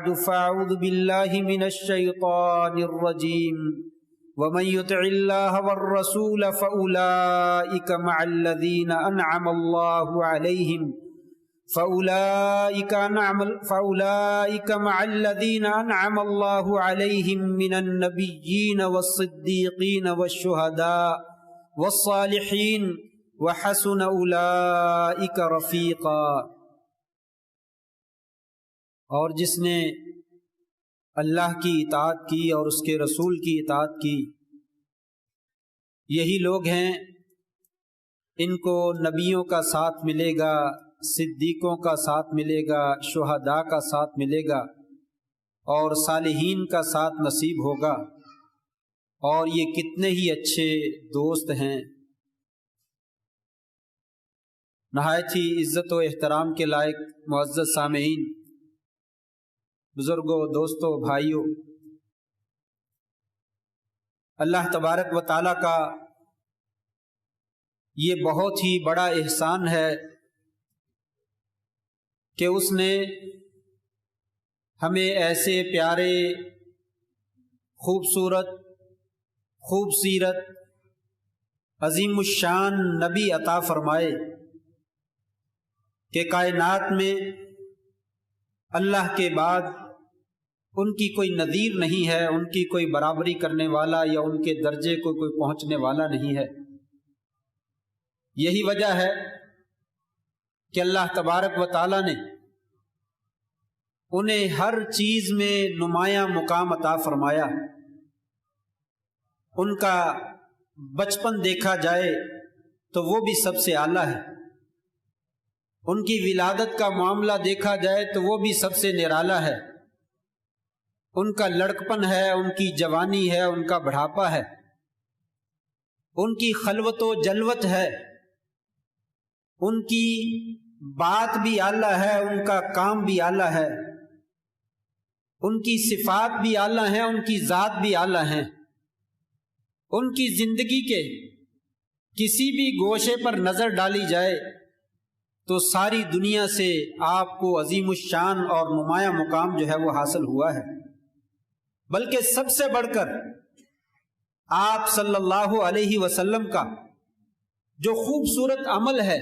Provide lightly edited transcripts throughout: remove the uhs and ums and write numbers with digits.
فأعوذ بالله من الشيطان الرجيم ومن يطع الله والرسول فأولئك مع الذين أنعم الله عليهم مع الذين أنعم الله عليهم من النبيين والصديقين والشهداء والصالحين وحسن أولئك رفيقا۔ اور جس نے اللہ کی اطاعت کی اور اس کے رسول کی اطاعت کی، یہی لوگ ہیں ان کو نبیوں کا ساتھ ملے گا، صدیقوں کا ساتھ ملے گا، شہداء کا ساتھ ملے گا اور صالحین کا ساتھ نصیب ہوگا، اور یہ کتنے ہی اچھے دوست ہیں۔ نہایت ہی عزت و احترام کے لائق معزز سامعین، بزرگوں، دوستوں، بھائیوں، اللہ تبارک و تعالیٰ کا یہ بہت ہی بڑا احسان ہے کہ اس نے ہمیں ایسے پیارے، خوبصورت، خوب سیرت، عظیم الشان نبی عطا فرمائے کہ کائنات میں اللہ کے بعد ان کی کوئی نظیر نہیں ہے، ان کی کوئی برابری کرنے والا یا ان کے درجے کو کوئی پہنچنے والا نہیں ہے۔ یہی وجہ ہے کہ اللہ تبارک و تعالیٰ نے انہیں ہر چیز میں نمایاں مقام عطا فرمایا۔ ان کا بچپن دیکھا جائے تو وہ بھی سب سے اعلیٰ ہے، ان کی ولادت کا معاملہ دیکھا جائے تو وہ بھی سب سے نرالا ہے، ان کا لڑکپن ہے، ان کی جوانی ہے، ان کا بڑھاپا ہے، ان کی خلوت و جلوت ہے، ان کی بات بھی اعلیٰ ہے، ان کا کام بھی اعلیٰ ہے، ان کی صفات بھی اعلیٰ ہیں، ان کی ذات بھی اعلیٰ ہیں۔ ان کی زندگی کے کسی بھی گوشے پر نظر ڈالی جائے تو ساری دنیا سے آپ کو عظیم الشان اور نمایاں مقام جو ہے وہ حاصل ہوا ہے۔ بلکہ سب سے بڑھ کر آپ صلی اللہ علیہ وسلم کا جو خوبصورت عمل ہے،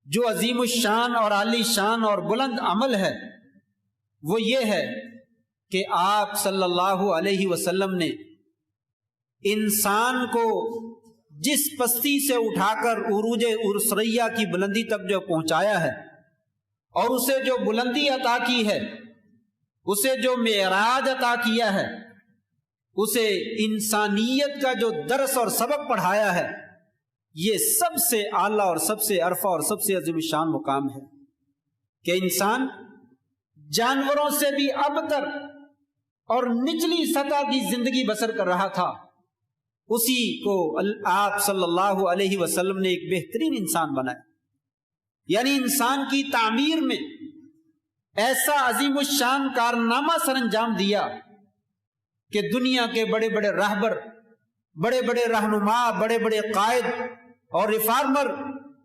جو عظیم الشان اور عالی شان اور بلند عمل ہے، وہ یہ ہے کہ آپ صلی اللہ علیہ وسلم نے انسان کو جس پستی سے اٹھا کر عروج ثریا کی بلندی تک جو پہنچایا ہے، اور اسے جو بلندی عطا کی ہے، اسے جو معراج عطا کیا ہے، اسے انسانیت کا جو درس اور سبق پڑھایا ہے، یہ سب سے اعلیٰ اور سب سے عرفہ اور سب سے عظیم شان مقام ہے کہ انسان جانوروں سے بھی ابتر اور نچلی سطح کی زندگی بسر کر رہا تھا، اسی کو آپ صلی اللہ علیہ وسلم نے ایک بہترین انسان بنایا۔ یعنی انسان کی تعمیر میں ایسا عظیم الشان کارنامہ سر انجام دیا کہ دنیا کے بڑے بڑے راہبر، بڑے بڑے رہنما، بڑے بڑے قائد اور ریفارمر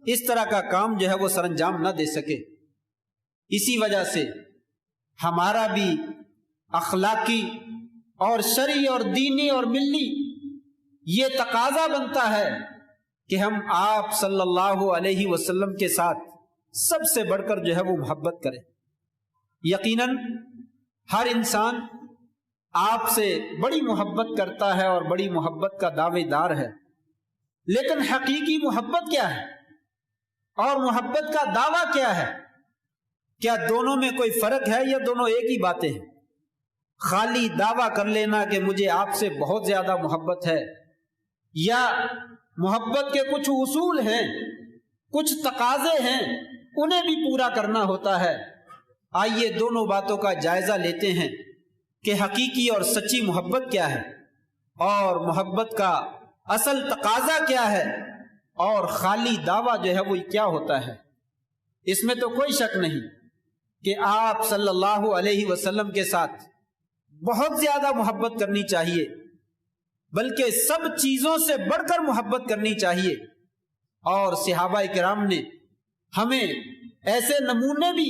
اس طرح کا کام جو ہے وہ سر انجام نہ دے سکے۔ اسی وجہ سے ہمارا بھی اخلاقی اور شرعی اور دینی اور ملی یہ تقاضا بنتا ہے کہ ہم آپ صلی اللہ علیہ وسلم کے ساتھ سب سے بڑھ کر جو ہے وہ محبت کریں۔ یقیناً ہر انسان آپ سے بڑی محبت کرتا ہے اور بڑی محبت کا دعوے دار ہے، لیکن حقیقی محبت کیا ہے اور محبت کا دعویٰ کیا ہے؟ کیا دونوں میں کوئی فرق ہے یا دونوں ایک ہی باتیں ہیں؟ خالی دعویٰ کر لینا کہ مجھے آپ سے بہت زیادہ محبت ہے، یا محبت کے کچھ اصول ہیں، کچھ تقاضے ہیں، انہیں بھی پورا کرنا ہوتا ہے۔ آئیے دونوں باتوں کا جائزہ لیتے ہیں کہ حقیقی اور سچی محبت کیا ہے، اور محبت کا اصل تقاضا کیا ہے، اور خالی دعویٰ جو ہے وہ کیا ہوتا ہے۔ اس میں تو کوئی شک نہیں کہ آپ صلی اللہ علیہ وسلم کے ساتھ بہت زیادہ محبت کرنی چاہیے، بلکہ سب چیزوں سے بڑھ کر محبت کرنی چاہیے۔ اور صحابہ کرام نے ہمیں ایسے نمونے بھی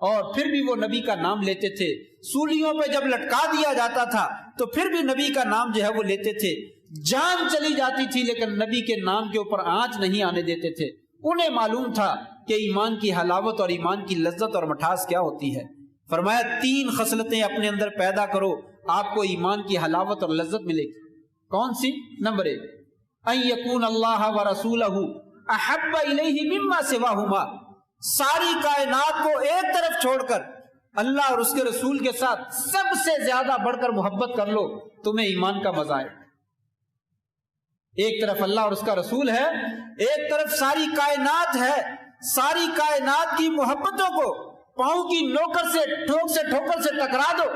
اور پھر بھی وہ نبی کا نام لیتے تھے. سولیوں پہ جب لٹکا دیا جاتا تھا تو پھر بھی نبی کا نام جو ہے وہ لیتے تھے. جان چلی جاتی تھی لیکن نبی کے نام کے اوپر آنچ نہیں آنے دیتے تھے. انہیں معلوم تھا کہ ایمان کی حلاوت اور ایمان کی لذت اور مٹھاس کیا ہوتی ہے. فرمایا 3 خصلتیں اپنے اندر پیدا کرو, آپ کو ایمان کی حلاوت اور لذت ملے گی. کون سی؟ نمبر 1, ان یکون اللہ ورسولہ احب الیہ مما سواہما. ساری کائنات کو ایک طرف چھوڑ کر اللہ اور اس کے رسول کے ساتھ سب سے زیادہ بڑھ کر محبت کر لو, تمہیں ایمان کا مزہ آئے. ایک طرف اللہ اور اس کا رسول ہے, ایک طرف ساری کائنات ہے. ساری کائنات کی محبتوں کو پاؤں کی نوکر سے ٹھوکر سے ٹکرا دو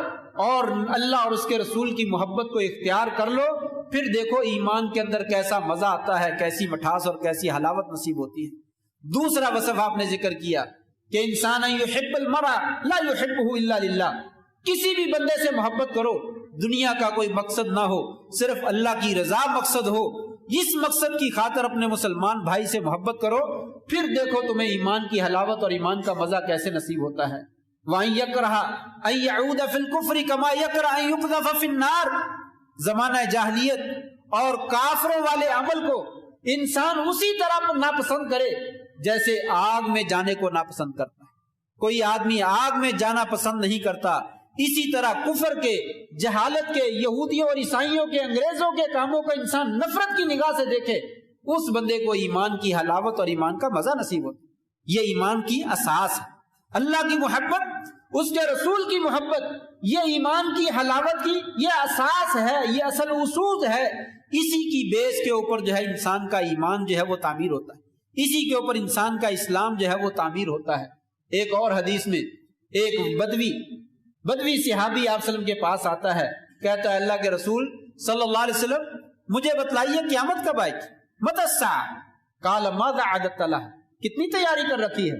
اور اللہ اور اس کے رسول کی محبت کو اختیار کر لو, پھر دیکھو ایمان کے اندر کیسا مزہ آتا ہے, کیسی مٹھاس اور کیسی حلاوت نصیب ہوتی ہے. دوسرا وصف آپ نے ذکر کیا کہ انسان یحب المرء لا یحبہ الا للہ. کسی بھی بندے سے محبت کرو, دنیا کا کوئی مقصد نہ ہو, صرف اللہ کی رضا مقصد ہو, اس مقصد کی خاطر اپنے مسلمان بھائی سے محبت کرو, پھر دیکھو تمہیں ایمان کی حلاوت اور ایمان کا مزہ کیسے نصیب ہوتا ہے. وَإِن يَكْرَهَ أَن يَعُودَ فِي الْكُفْرِ كَمَا يَكْرَهُ أَن يُقْذَفَ فِي النَّارِ. زمانہ جاہلیت اور کافروں والے عمل کو انسان اسی طرح ناپسند کرے جیسے آگ میں جانے کو ناپسند کرتا ہے. کوئی آدمی آگ میں جانا پسند نہیں کرتا, اسی طرح کفر کے, جہالت کے, یہودیوں اور عیسائیوں کے, انگریزوں کے کاموں کو انسان نفرت کی نگاہ سے دیکھے, اس بندے کو ایمان کی حلاوت اور ایمان کا مزہ نصیب ہوتا. یہ ایمان کی اساس ہے. اللہ کی محبت, اس کے رسول کی محبت, یہ ایمان کی حلاوت کی یہ اساس ہے, یہ اصل اصول ہے. اسی کی بیس کے اوپر جو ہے انسان کا ایمان جو ہے وہ تعمیر ہوتا ہے, اسی کے اوپر انسان کا اسلام جو ہے وہ تعمیر ہوتا ہے. ایک اور حدیث میں ایک بدوی صحابی آپ وسلم کے پاس آتا ہے, کہتا ہے اللہ کے رسول صلی اللہ علیہ وسلم مجھے بتلائیے قیامت کب آئے گی. متی الساعة قال ماذا اعددت لها, کتنی تیاری کر رکھی ہے.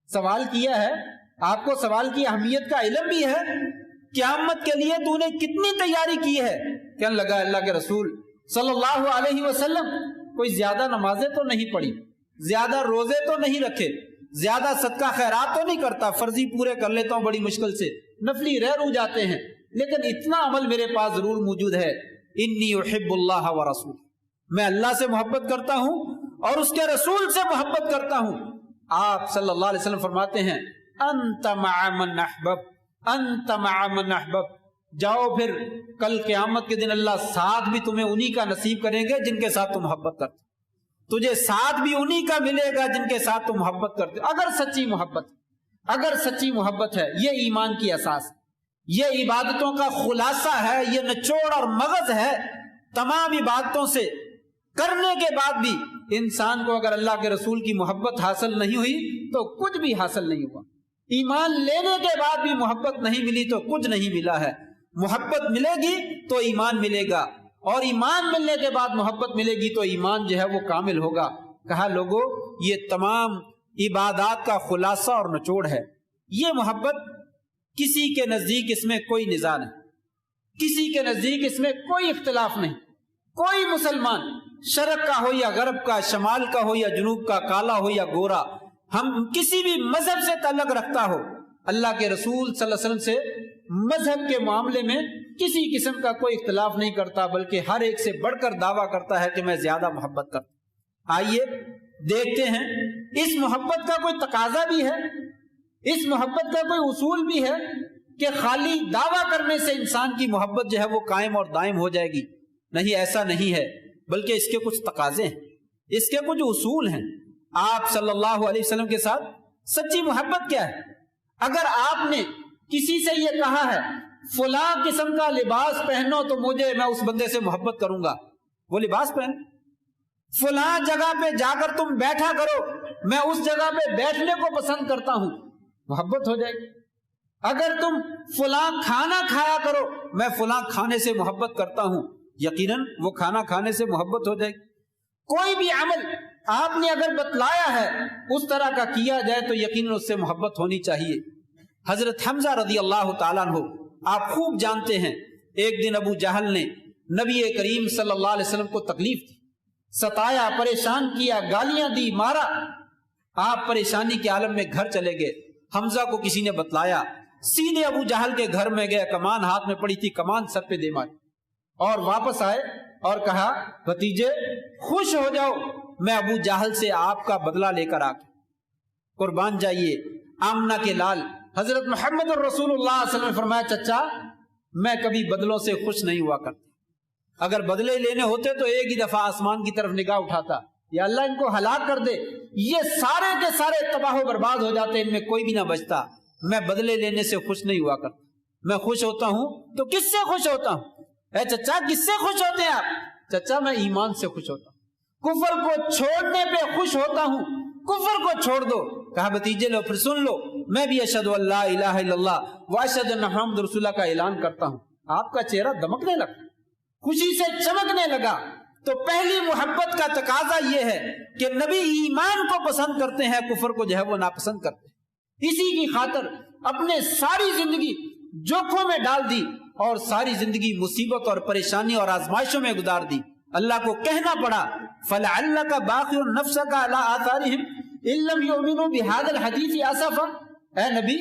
سوال کیا ہے, آپ کو سوال کی اہمیت کا علم بھی ہے, قیامت کے لیے تو نے کتنی تیاری کی ہے. کہنے لگا اللہ کے رسول صلی اللہ علیہ وسلم کوئی زیادہ نمازیں تو نہیں پڑھی, زیادہ روزے تو نہیں رکھے, زیادہ صدقہ خیرات تو نہیں کرتا, فرضی پورے کر لیتا ہوں بڑی مشکل سے, نفلی رہ رو جاتے ہیں, لیکن اتنا عمل میرے پاس ضرور موجود ہے. انی احب اللہ ورسول, میں اللہ سے محبت کرتا ہوں اور اس کے رسول سے محبت کرتا ہوں. آپ صلی اللہ علیہ وسلم فرماتے ہیں انت مع من احبب, انت مع من احبب. جاؤ پھر کل قیامت کے دن اللہ ساتھ بھی تمہیں انہی کا نصیب کریں گے جن کے ساتھ تم محبت کرتے, تجھے ساتھ بھی انہی کا ملے گا جن کے ساتھ تم محبت کرتے. اگر سچی محبت ہے, یہ ایمان کی اساس, یہ عبادتوں کا خلاصہ ہے, یہ نچوڑ اور مغز ہے. تمام عبادتوں سے کرنے کے بعد بھی انسان کو اگر اللہ کے رسول کی محبت حاصل نہیں ہوئی تو کچھ بھی حاصل نہیں ہوا. ایمان لینے کے بعد بھی محبت نہیں ملی تو کچھ نہیں ملا ہے. محبت ملے گی تو ایمان ملے گا, اور ایمان ملنے کے بعد محبت ملے گی تو ایمان جو ہے وہ کامل ہوگا. کہا لوگوں یہ تمام عبادات کا خلاصہ اور نچوڑ ہے. یہ محبت کسی کے نزدیک اس میں کوئی نزاع نہیں, کسی کے نزدیک اس میں کوئی اختلاف نہیں. کوئی مسلمان شرق کا ہو یا غرب کا, شمال کا ہو یا جنوب کا, کالا ہو یا گورا, ہم کسی بھی مذہب سے تعلق رکھتا ہو, اللہ کے رسول صلی اللہ علیہ وسلم سے مذہب کے معاملے میں کسی قسم کا کوئی اختلاف نہیں کرتا, بلکہ ہر ایک سے بڑھ کر دعویٰ کرتا ہے کہ میں زیادہ محبت کرتا. آئیے دیکھتے ہیں اس محبت کا کوئی تقاضا بھی ہے, اس محبت کا کوئی اصول بھی ہے کہ خالی دعویٰ کرنے سے انسان کی محبت جو ہے وہ قائم اور دائم ہو جائے گی. نہیں, ایسا نہیں ہے, بلکہ اس کے کچھ تقاضے ہیں, اس کے کچھ اصول ہیں. آپ صلی اللہ علیہ وسلم کے ساتھ سچی محبت کیا ہے؟ اگر آپ نے کسی سے یہ کہا ہے فلاں قسم کا لباس پہنو تو میں اس بندے سے محبت کروں گا, وہ لباس پہن. فلاں جگہ پہ جا کر تم بیٹھا کرو, میں اس جگہ پہ بیٹھنے کو پسند کرتا ہوں, محبت ہو جائے گی. اگر تم فلاں کھانا کھایا کرو, میں فلاں کھانے سے محبت کرتا ہوں, یقیناً وہ کھانا کھانے سے محبت ہو جائے گی. کوئی بھی عمل آپ نے اگر بتلایا ہے اس طرح کا کیا جائے تو یقیناً اس سے محبت ہونی چاہیے. حضرت حمزہ رضی اللہ تعالیٰ عنہ آپ خوب جانتے ہیں, ایک دن ابو جہل نے نبی کریم صلی اللہ علیہ وسلم کو تکلیف دی, ستایا, پریشان کیا, گالیاں دی, مارا. آپ پریشانی کے عالم میں گھر چلے گئے. حمزہ کو کسی نے بتلایا، سیدھے ابو جہل کے گھر میں گئے، کمان ہاتھ میں پڑی تھی، کمان سر پہ دے ماری اور واپس آئے اور کہا بھتیجے خوش ہو جاؤ، میں ابو جہل سے آپ کا بدلہ لے کر آ گیا۔ قربان جائیے آمنہ کے لال حضرت محمد رسول اللہ صلی اللہ علیہ وسلم نے فرمایا چچا میں کبھی بدلوں سے خوش نہیں ہوا کرتا، اگر بدلے لینے ہوتے تو ایک ہی دفعہ آسمان کی طرف نگاہ اٹھاتا، یا اللہ ان کو ہلاک کر دے، یہ سارے کے سارے تباہ و برباد ہو جاتے، ان میں کوئی بھی نہ بچتا۔ میں بدلے لینے سے خوش نہیں ہوا کرتا، میں خوش ہوتا ہوں تو کس سے خوش ہوتا ہوں؟ اے چچا کس سے خوش ہوتے ہیں آپ؟ چچا میں ایمان سے خوش ہوتا ہوں، کفر کو چھوڑنے پہ خوش ہوتا ہوں، کفر کو چھوڑ دو۔ کہا بھتیجے لو پھر سن لو، میں بھی اشہد ان لا الہ الا اللہ و اشہد ان محمد رسول اللہ کا اعلان کرتا ہوں۔ آپ کا چہرہ دمکنے لگا، خوشی سے چمکنے لگا۔ تو پہلی محبت کا تقاضا یہ ہے کہ نبی ایمان کو پسند کرتے ہیں، کفر کو جو ہے وہ ناپسند کرتے ہیں۔ اسی کی خاطر اپنے ساری زندگی جوکھوں میں ڈال دی اور ساری زندگی مصیبت اور پریشانی اور آزمائشوں میں گزار دی۔ اللہ کو کہنا پڑا فَلَعَلَّكَ بَاخِعٌ نَفْسَكَ عَلَىٰ آثَارِهِمْ إِن لَّمْ يُؤْمِنُوا بِهَٰذَا الْحَدِيثِ آسَفًا۔ اے نبی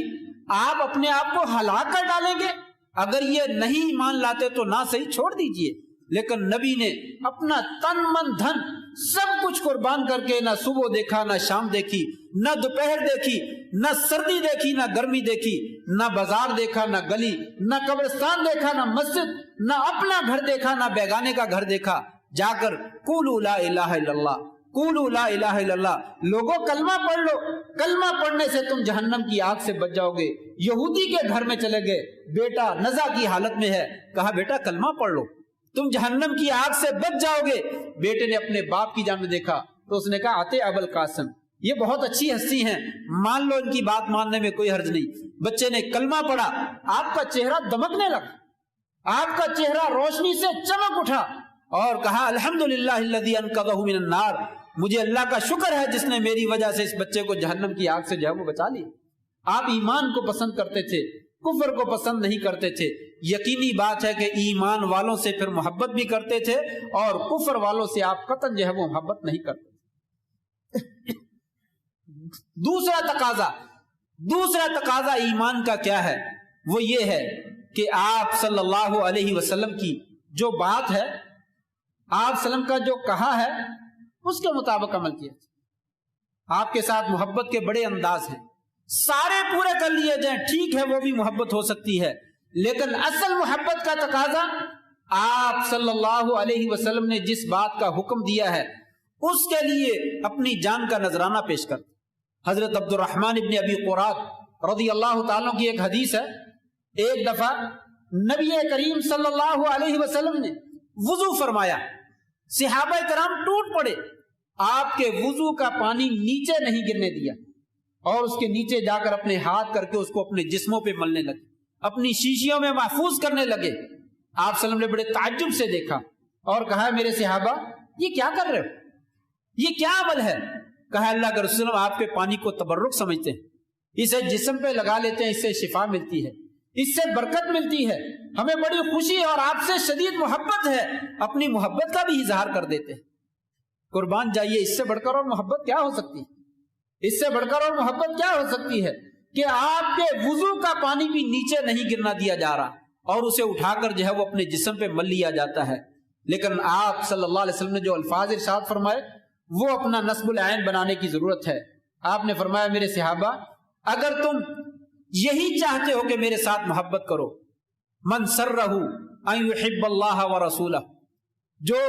آپ اپنے آپ کو ہلاک کر ڈالیں گے، اگر یہ نہیں ایمان لاتے تو نہ صحیح چھوڑ دیجئے۔ لیکن نبی نے اپنا تن من دھن سب کچھ قربان کر کے نہ صبح دیکھا، نہ شام دیکھی، نہ دوپہر دیکھی، نہ سردی دیکھی، نہ گرمی دیکھی، نہ بازار دیکھا، نہ گلی، نہ قبرستان دیکھا، نہ مسجد، نہ اپنا گھر دیکھا، نہ بیگانے کا گھر دیکھا۔ جا کر قولوا لا الہ الا اللہ، قولوا لا الہ الا اللہ، لوگوں کلمہ پڑھ لو، کلمہ پڑھنے سے تم جہنم کی آگ سے بچ جاؤ گے۔ یہودی کے گھر میں چلے گئے، بیٹا نزع کی حالت میں ہے، کہا بیٹا کلمہ پڑھ لو تم جہنم کی آگ سے بچ جاؤ گے۔ بیٹے نے اپنے باپ کی جانب دیکھا تو اس نے کہا آتے ابو القاسم، یہ بہت اچھی ہستی ہیں، مان لو ان کی بات ماننے میں کوئی حرج نہیں۔ بچے نے کلمہ پڑھا، آپ کا چہرہ دمکنے لگا، آپ کا چہرہ روشنی سے چمک اٹھا اور کہا الحمدللہ الذی انقذہ من النار، مجھے اللہ کا شکر ہے جس نے میری وجہ سے اس بچے کو جہنم کی آگ سے جو ہے وہ بچا لی۔ آپ ایمان کو پسند کرتے تھے، کفر کو پسند نہیں کرتے تھے۔ یقینی بات ہے کہ ایمان والوں سے پھر محبت بھی کرتے تھے اور کفر والوں سے آپ قطعاً جو ہے وہ محبت نہیں کرتے۔ دوسرا تقاضا ایمان کا کیا ہے؟ وہ یہ ہے کہ آپ صلی اللہ علیہ وسلم کی جو بات ہے، آپ وسلم کا جو کہا ہے اس کے مطابق عمل کیا۔ آپ کے ساتھ محبت کے بڑے انداز ہیں، سارے پورے کر لیے جائیں ٹھیک ہے، وہ بھی محبت ہو سکتی ہے، لیکن اصل محبت کا تقاضا آپ صلی اللہ علیہ وسلم نے جس بات کا حکم دیا ہے اس کے لیے اپنی جان کا نذرانہ پیش کرتے۔ حضرت عبد الرحمن ابن ابی قرات رضی اللہ تعالیٰ کی ایک حدیث ہے، ایک دفعہ نبی کریم صلی اللہ علیہ وسلم نے وضو فرمایا، صحابہ کرام ٹوٹ پڑے، آپ کے وضو کا پانی نیچے نہیں گرنے دیا اور اس کے نیچے جا کر اپنے ہاتھ کر کے اس کو اپنے جسموں پہ ملنے لگے، اپنی شیشیوں میں محفوظ کرنے لگے۔ آپ صلی اللہ علیہ وسلم نے بڑے تعجب سے دیکھا اور کہا میرے صحابہ یہ کیا کر رہے ہو، یہ کیا عمل ہے؟ کہا اللہ کے رسول آپ کے پانی کو تبرک سمجھتے ہیں، اسے جسم پہ لگا لیتے ہیں، اس سے شفا ملتی ہے، اس سے برکت ملتی ہے، ہمیں بڑی خوشی اور آپ سے شدید محبت ہے، اپنی محبت کا بھی اظہار کر دیتے ہیں۔ قربان جائیے، اس سے بڑھ کر اور محبت کیا ہو سکتی ہے؟ اس سے بڑھ کر اور محبت کیا ہو سکتی ہے کہ آپ کے وضو کا پانی بھی نیچے نہیں گرنا دیا جا رہا اور اسے اٹھا کر جو ہے وہ اپنے جسم پہ مل لیا جاتا ہے۔ لیکن آپ صلی اللہ علیہ وسلم نے جو الفاظ ارشاد فرمائے وہ اپنا نصب العین بنانے کی ضرورت ہے۔ آپ نے فرمایا میرے صحابہ اگر تم یہی چاہتے ہو کہ میرے ساتھ محبت کرو، من سرہ ان یحب اللہ ورسولہ، جو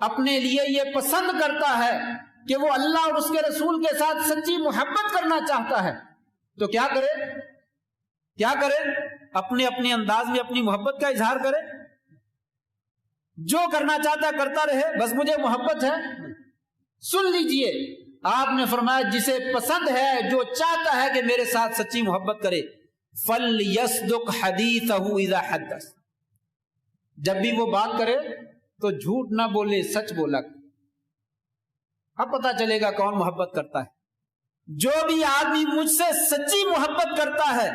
اپنے لیے یہ پسند کرتا ہے کہ وہ اللہ اور اس کے رسول کے ساتھ سچی محبت کرنا چاہتا ہے تو کیا کرے؟ اپنے انداز میں اپنی محبت کا اظہار کرے، جو کرنا چاہتا ہے کرتا رہے، بس مجھے محبت ہے۔ سن لیجئے، آپ نے فرمایا جسے پسند ہے، جو چاہتا ہے کہ میرے ساتھ سچی محبت کرے، فَلْيَصْدُقْ حَدِيثَهُ إِذَا حَدَّثَ، جب بھی وہ بات کرے تو جھوٹ نہ بولے، سچ بولا۔ اب پتا چلے گا کون محبت کرتا ہے۔ جو بھی آدمی مجھ سے سچی محبت کرتا ہے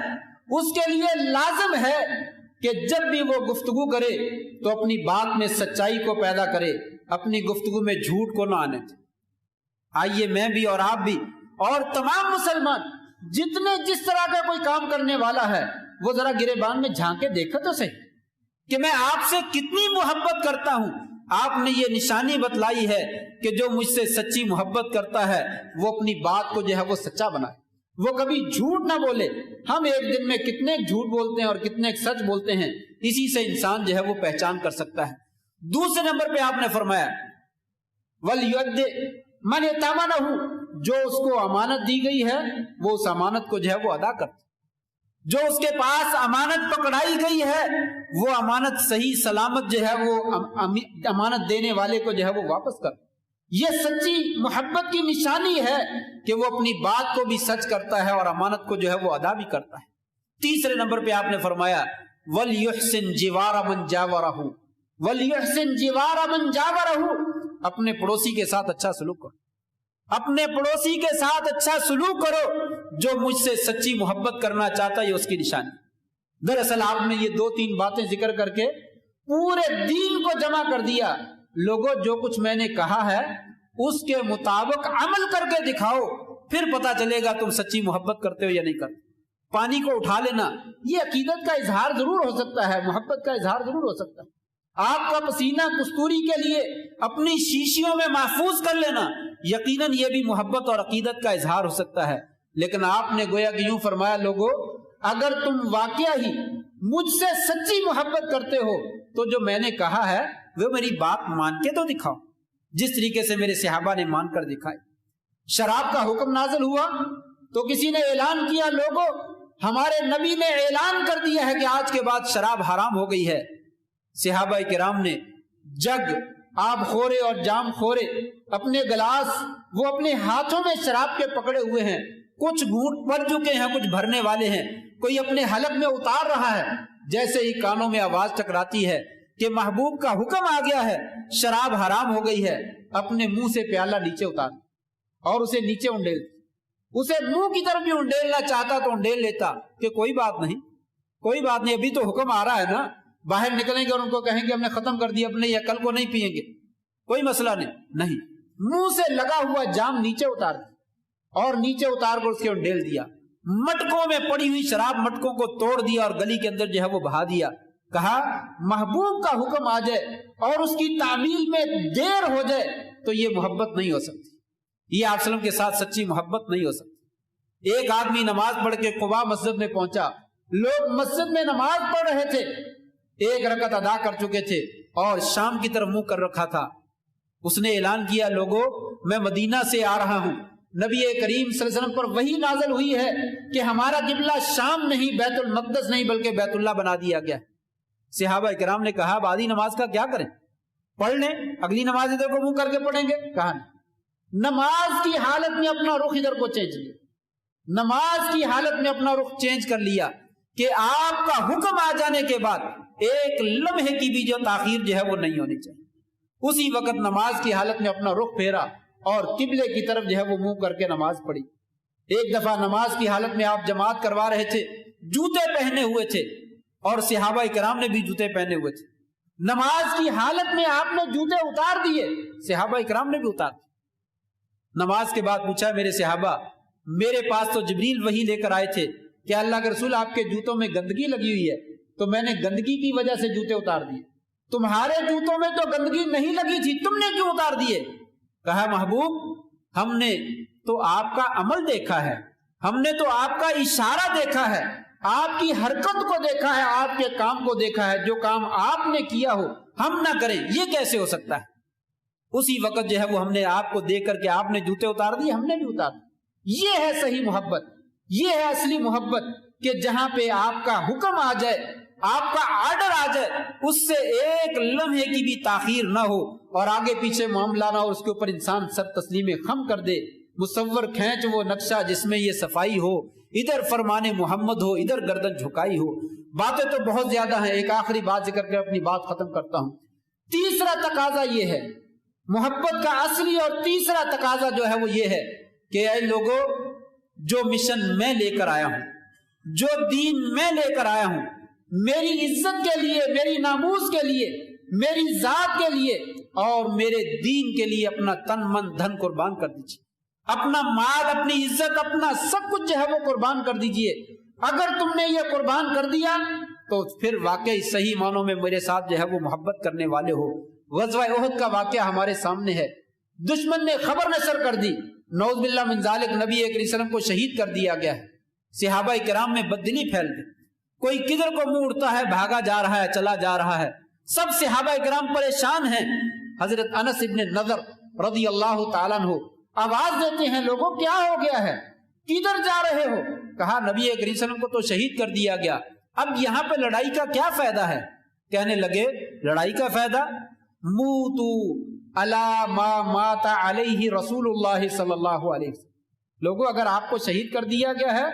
اس کے لیے لازم ہے کہ جب بھی وہ گفتگو کرے تو اپنی بات میں سچائی کو پیدا کرے، اپنی گفتگو میں جھوٹ کو نہ آنے دے۔ آئیے میں بھی اور آپ بھی اور تمام مسلمان جتنے جس طرح کا کوئی کام کرنے والا ہے وہ ذرا گریبان میں جھانک کے دیکھا تو صحیح کہ میں آپ سے کتنی محبت کرتا ہوں۔ آپ نے یہ نشانی بتلائی ہے کہ جو مجھ سے سچی محبت کرتا ہے وہ اپنی بات کو جو ہے وہ سچا بنائے، وہ کبھی جھوٹ نہ بولے۔ ہم ایک دن میں کتنے جھوٹ بولتے ہیں اور کتنے سچ بولتے ہیں، اسی سے انسان جو ہے وہ پہچان کر سکتا ہے۔ دوسرے نمبر پہ آپ نے فرمایا وَلْيُؤَدِّ مَنْ ائْتَمَنَهُ، جو اس کو امانت دی گئی ہے وہ اس امانت کو جو ہے وہ ادا کرتا، جو اس کے پاس امانت پکڑائی گئی ہے وہ امانت صحیح سلامت جو ہے وہ امانت دینے والے کو جو ہے وہ واپس کر۔ یہ سچی محبت کی نشانی ہے کہ وہ اپنی بات کو بھی سچ کرتا ہے اور امانت کو جو ہے وہ ادا بھی کرتا ہے۔ تیسرے نمبر پہ آپ نے فرمایا وَلْيُحْسِنْ جِوَارَ مَنْ جَاوَرَهُ وَلْيُحْسِنْ جِوَارَ مَنْ جَاوَرَهُ، اپنے پڑوسی کے ساتھ اچھا سلوک کرو، اپنے پڑوسی کے ساتھ اچھا سلوک کرو۔ جو مجھ سے سچی محبت کرنا چاہتا ہے یہ اس کی نشانی۔ دراصل آپ نے یہ 2-3 باتیں ذکر کر کے پورے دین کو جمع کر دیا۔ لوگوں جو کچھ میں نے کہا ہے اس کے مطابق عمل کر کے دکھاؤ، پھر پتا چلے گا تم سچی محبت کرتے ہو یا نہیں کرتے۔ پانی کو اٹھا لینا یہ عقیدت کا اظہار ضرور ہو سکتا ہے، محبت کا اظہار ضرور ہو سکتا ہے۔ آپ کا پسینہ کستوری کے لیے اپنی شیشیوں میں محفوظ کر لینا یقیناً یہ بھی محبت اور عقیدت کا اظہار ہو سکتا ہے۔ لیکن آپ نے گویا کہ یوں فرمایا لوگوں اگر تم واقعہ ہی مجھ سے سچی محبت کرتے ہو تو جو میں نے کہا ہے وہ میری بات مان کے تو دکھاؤ، جس طریقے سے میرے صحابہ نے مان کر دکھائی۔ شراب کا حکم نازل ہوا تو کسی نے اعلان کیا لوگوں ہمارے نبی نے اعلان کر دیا ہے کہ آج کے بعد شراب حرام ہو گئی ہے۔ صحابہ کرام نے جگ آب خورے اور جام خورے اپنے گلاس وہ اپنے ہاتھوں میں شراب کے پکڑے ہوئے ہیں، کچھ گھونٹ پڑ چکے ہیں، کچھ بھرنے والے ہیں، کوئی اپنے حلق میں اتار رہا ہے۔ جیسے ہی کانوں میں آواز ٹکراتی ہے کہ محبوب کا حکم آ گیا ہے، شراب حرام ہو گئی ہے، اپنے منہ سے پیالہ نیچے اتار اور اسے نیچے انڈیل، اسے منہ کی طرف بھی انڈیلنا چاہتا تو انڈیل لیتا کہ کوئی بات نہیں، کوئی بات نہیں، ابھی تو حکم آ رہا ہے نا، باہر نکلیں گے اور ان کو کہیں گے ہم نے ختم کر دیا اپنے، یا کل کو نہیں پیئیں گے، کوئی مسئلہ نہیں، منہ سے لگا ہوا جام نیچے اتار دیا اور نیچے اتار کر اس کے انڈیل دیا۔ مٹکوں میں پڑی ہوئی شراب مٹکوں کو توڑ دیا اور گلی کے اندر جو ہے وہ بہا دیا۔ کہا محبوب کا حکم آ جائے اور اس کی تعمیل میں دیر ہو جائے تو یہ محبت نہیں ہو سکتی، یہ آپ وسلم کے ساتھ سچی محبت نہیں ہو سکتی۔ ایک آدمی نماز پڑھ کے قباء مسجد میں پہنچا، لوگ مسجد میں نماز پڑھ رہے تھے، ایک رکعت ادا کر چکے تھے اور شام کی طرف منہ کر رکھا تھا۔ اس نے اعلان کیا لوگوں میں مدینہ سے آ رہا ہوں، نبی کریم صلی اللہ علیہ وسلم پر وحی نازل ہوئی ہے کہ ہمارا قبلہ شام نہیں بیت المقدس نہیں بلکہ بیت اللہ بنا دیا گیا۔ صحابہ کرام نے کہا اب آدھی نماز کا کیا کریں، پڑھ لیں، اگلی نماز ادھر کو منہ کر کے پڑھیں گے۔ کہا نماز کی حالت میں اپنا رخ ادھر کو چینج لیا، نماز کی حالت میں اپنا رخ چینج کر لیا کہ آپ کا حکم آ جانے کے بعد ایک لمحے کی بھی جو تاخیر جو ہے وہ نہیں ہونی چاہیے۔ اسی وقت نماز کی حالت میں اپنا رخ پھیرا اور قبلے کی طرف جو ہے وہ منہ کر کے نماز پڑھی۔ ایک دفعہ نماز کی حالت میں آپ جماعت کروا رہے تھے، جوتے پہنے ہوئے تھے اور صحابہ کرام نے بھی جوتے پہنے ہوئے تھے۔ نماز کی حالت میں آپ نے جوتے اتار دیے، صحابہ کرام نے بھی اتار دیے۔ نماز کے بعد پوچھا میرے صحابہ میرے پاس تو جبریل وحی لے کر آئے تھے کہ اللہ کے رسول آپ کے جوتوں میں گندگی لگی ہوئی ہے تو میں نے گندگی کی وجہ سے جوتے اتار دیے، تمہارے جوتوں میں تو گندگی نہیں لگی تھی، تم نے کیوں اتار دیے؟ کہا محبوب ہم نے تو آپ کا عمل دیکھا ہے، ہم نے تو آپ کا اشارہ دیکھا ہے، آپ کی حرکت کو دیکھا ہے، آپ کے کام کو دیکھا ہے، جو کام آپ نے کیا ہو ہم نہ کریں یہ کیسے ہو سکتا ہے؟ اسی وقت جو ہے وہ ہم نے آپ کو دیکھ کر کے آپ نے جوتے اتار دیے، ہم نے بھی اتار دیے۔ یہ ہے صحیح محبت، یہ ہے اصلی محبت کہ جہاں پہ آپ کا حکم آ جائے، آپ کا آرڈر آ جائے، اس سے ایک لمحے کی بھی تاخیر نہ ہو اور آگے پیچھے معاملہ نہ ہو، اس کے اوپر انسان سر تسلیم خم کر دے، مصور کھینچ وہ نقشہ جس میں یہ صفائی ہو، ادھر فرمان محمد ہو، ادھر گردن جھکائی ہو۔ باتیں تو بہت زیادہ ہیں، ایک آخری بات ذکر کر اپنی بات ختم کرتا ہوں۔ تیسرا تقاضا یہ ہے، محبت کا اصلی اور تیسرا تقاضا جو ہے وہ یہ ہے کہ اے لوگوں جو مشن میں لے کر آیا ہوں، جو دین میں لے کر آیا ہوں، میری عزت کے لیے، میری ناموس کے لیے، میری ذات کے لیے اور میرے دین کے لیے اپنا تن من دھن قربان کر دیجیے۔ اپنا مال، اپنی عزت، اپنا سب کچھ جو ہے وہ قربان کر دیجئے۔ اگر تم نے یہ قربان کر دیا تو پھر واقعی صحیح معنوں میں میرے ساتھ جو ہے وہ محبت کرنے والے ہو۔ غزوہ احد کا واقعہ ہمارے سامنے ہے، دشمن نے خبر نشر کر دی، نعوذ باللہ من ذالک، نبی کریم صلی اللہ علیہ وسلم کو شہید کر دیا گیا ہے۔ صحابہ کرام میں بددلی پھیل گئی، کوئی کدھر کو منہ اڑتا ہے، بھاگا جا رہا ہے، چلا جا رہا ہے، سب صحابہ کرام پریشان ہیں۔ حضرت انس ابن نضر رضی اللہ تعالیٰ عنہ آواز دیتے ہیں، لوگوں کیا ہو گیا ہے، کدھر جا رہے ہو؟ کہا نبی کریم صلی اللہ علیہ وسلم کو تو شہید کر دیا گیا، اب یہاں پہ لڑائی کا کیا فائدہ ہے؟ کہنے لگے لڑائی کا فائدہ، موتو الا ما مات علیہ رسول اللہ صلی اللہ علیہ وسلم، لوگوں اگر آپ کو شہید کر دیا گیا ہے،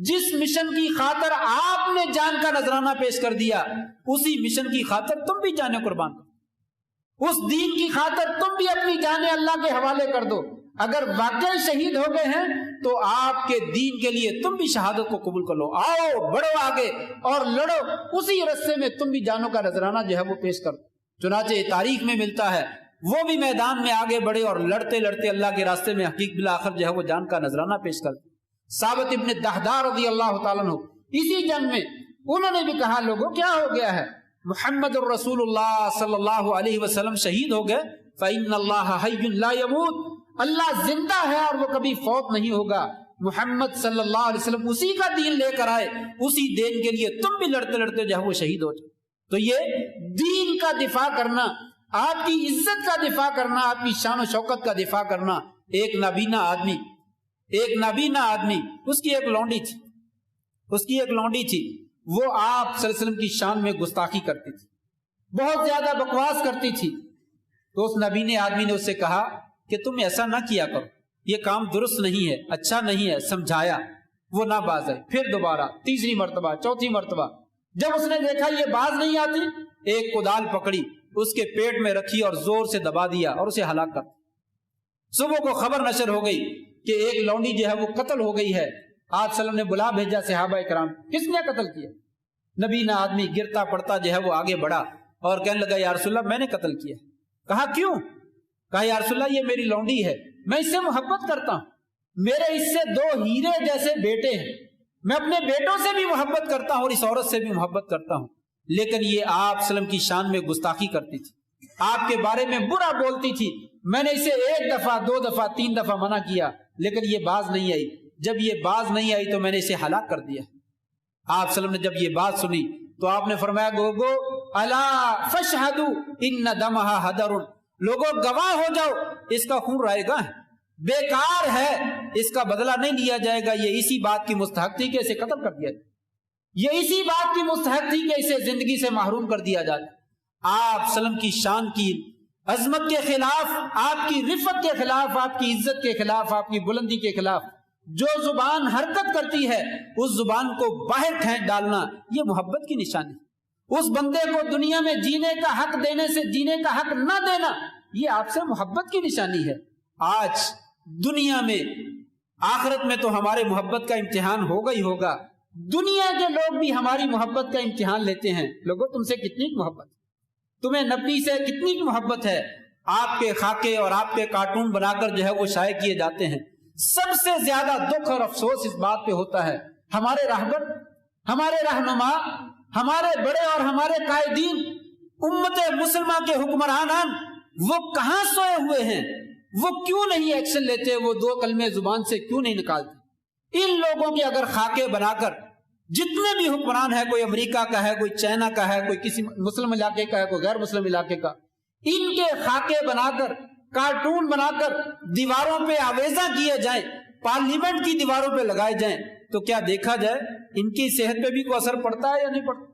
جس مشن کی خاطر آپ نے جان کا نذرانہ پیش کر دیا، اسی مشن کی خاطر تم بھی جانیں قربان کرو، اس دین کی خاطر تم بھی اپنی جانیں اللہ کے حوالے کر دو۔ اگر واقعی شہید ہو گئے ہیں تو آپ کے دین کے لیے تم بھی شہادت کو قبول کر لو، آؤ بڑھو آگے اور لڑو، اسی رستے میں تم بھی جانوں کا نذرانہ جو ہے وہ پیش کرو۔ چنانچہ تاریخ میں ملتا ہے وہ بھی میدان میں آگے بڑھے اور لڑتے لڑتے اللہ کے راستے میں حقیق بالآخر جو ہے وہ جان کا نذرانہ پیش کرتے۔ ثابت ابن دحدار رضی اللہ تعالیٰ عنہ اسی جنگ میں انہوں نے بھی کہا، لوگوں کیا ہو گیا ہے؟ محمد الرسول اللہ صلی اللہ علیہ وسلم شہید ہو گئے، فَإِنَّ اللَّهَ حَيٌّ لَا يَمُوتُ، اللہ زندہ ہے اور وہ کبھی فوت نہیں ہوگا۔ محمد صلی اللہ علیہ وسلم اسی کا دین لے کر آئے، اسی دین کے لیے تم بھی لڑتے لڑتے جو ہے وہ شہید ہو جائے۔ تو یہ دین کا دفاع کرنا، آپ کی عزت کا دفاع کرنا، آپ کی شان و شوکت کا دفاع کرنا، ایک نابینا آدمی اس کی ایک لونڈی تھی، وہ آپ صلی اللہ علیہ وسلم کی شان میں گستاخی کرتی تھی، بہت زیادہ بکواس کرتی تھی۔ تو اس نابینے آدمی نے اس سے کہا کہ تم ایسا نہ کیا کرو، یہ کام درست نہیں ہے، اچھا نہیں ہے، سمجھایا، وہ نہ باز آئی، پھر دوبارہ تیسری مرتبہ، چوتھی مرتبہ، جب اس نے دیکھا یہ باز نہیں آتی، ایک کدال پکڑی، اس کے پیٹ میں رکھی اور زور سے دبا دیا اور اسے ہلاک کر۔ صبح کو خبر نشر ہو گئی کہ ایک لونڈی جو ہے وہ قتل ہو گئی ہے۔ آپ صلی اللہ علیہ وسلم نے بلا بھیجا صحابہ کرام، کس نے قتل کیا؟ نبینا آدمی گرتا پڑتا جو ہے وہ آگے بڑھا اور کہنے لگا یا رسول اللہ میں نے قتل کیا۔ کہا کیوں؟ کہا یا رسول اللہ یہ میری لونڈی ہے، میں اس سے محبت کرتا ہوں، میرے اس سے 2 ہیرے جیسے بیٹے ہیں، میں اپنے بیٹوں سے بھی محبت کرتا ہوں اور اس عورت سے بھی محبت کرتا ہوں، لیکن یہ آپ صلی اللہ علیہ وسلم کی شان میں گستاخی کرتی تھی، آپ کے بارے میں برا بولتی تھی، میں نے اسے 1 دفعہ 2 دفعہ 3 دفعہ منع کیا لیکن یہ باز نہیں آئی، جب یہ باز نہیں آئی تو میں نے اسے ہلاک کر دیا۔ آپ صلی اللہ علیہ وسلم نے جب یہ بات سنی تو آپ نے فرمایا گوگو الا فشہدوا ان دمہا ہدر، لوگوں گواہ ہو جاؤ، اس کا خون رائے گا ہے، بیکار ہے، اس کا بدلہ نہیں لیا جائے گا، یہ اسی بات کی مستحق تھی کہ اسے قتل کر دیا جائے، یہ اسی بات کی مستحق تھی کہ اسے زندگی سے محروم کر دیا جائے۔ آپ صلی اللہ علیہ وسلم کی شان کی عظمت کے خلاف، آپ کی رفت کے خلاف، آپ کی عزت کے خلاف، آپ کی بلندی کے خلاف جو زبان حرکت کرتی ہے اس زبان کو باہر پھینک ڈالنا یہ محبت کی نشانی، اس بندے کو دنیا میں جینے کا حق دینے سے جینے کا حق نہ دینا یہ آپ سے محبت کی نشانی ہے۔ آج دنیا میں، آخرت میں تو ہمارے محبت کا امتحان ہوگا ہی ہوگا، دنیا کے لوگ بھی ہماری محبت کا امتحان لیتے ہیں، لوگوں تم سے کتنی محبت، تمہیں نبی سے کتنی محبت ہے، آپ کے خاکے اور آپ کے کارٹون بنا کر جو ہے وہ شائع کیے جاتے ہیں۔ سب سے زیادہ دکھ اور افسوس اس بات پہ ہوتا ہے ہمارے راہبر، ہمارے رہنما، ہمارے بڑے اور ہمارے قائدین، امت مسلمہ کے حکمرانان وہ کہاں سوئے ہوئے ہیں، وہ کیوں نہیں ایکشن لیتے، وہ 2 کلمے زبان سے کیوں نہیں نکالتے؟ ان لوگوں کے اگر خاکے بنا کر جتنے بھی حکمران ہے، کوئی امریکہ کا ہے، کوئی چائنا کا ہے، کوئی کسی مسلم علاقے کا ہے، کوئی غیر مسلم علاقے کا، ان کے خاکے بنا کر، کارٹون بنا کر دیواروں پہ آویزاں کیے جائیں، پارلیمنٹ کی دیواروں پہ لگائے جائیں تو کیا دیکھا جائے ان کی صحت پہ بھی کوئی اثر پڑتا ہے یا نہیں پڑتا؟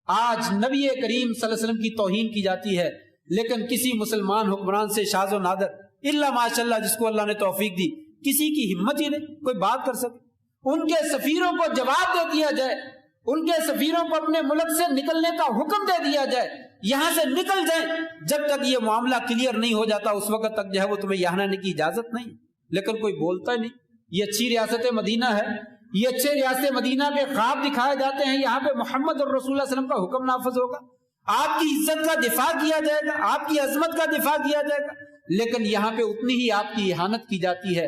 آج نبی کریم صلی اللہ علیہ وسلم کی توہین کی جاتی ہے لیکن کسی مسلمان حکمران سے شاذ و نادر الا ماشاءاللہ جس کو اللہ نے توفیق دی کسی کی ہمت ہی نہیں کوئی بات کر سکے۔ ان کے سفیروں کو جواب دے دیا جائے، ان کے سفیروں کو اپنے ملک سے نکلنے کا حکم دے دیا جائے، یہاں سے نکل جائیں، جب تک یہ معاملہ کلیئر نہیں ہو جاتا اس وقت تک جو ہے وہ تمہیں یہاں آنے کی اجازت نہیں، لیکن کوئی بولتا ہی نہیں۔ یہ اچھی ریاست مدینہ ہے، یہ اچھے ریاست مدینہ کے خواب دکھائے جاتے ہیں، یہاں پہ محمد الرسول صلی اللہ علیہ وسلم کا حکم نافذ ہوگا، آپ کی عزت کا دفاع کیا جائے گا، آپ کی عظمت کا دفاع کیا جائے گا، لیکن یہاں پہ اتنی ہی آپ کی اہانت کی جاتی ہے،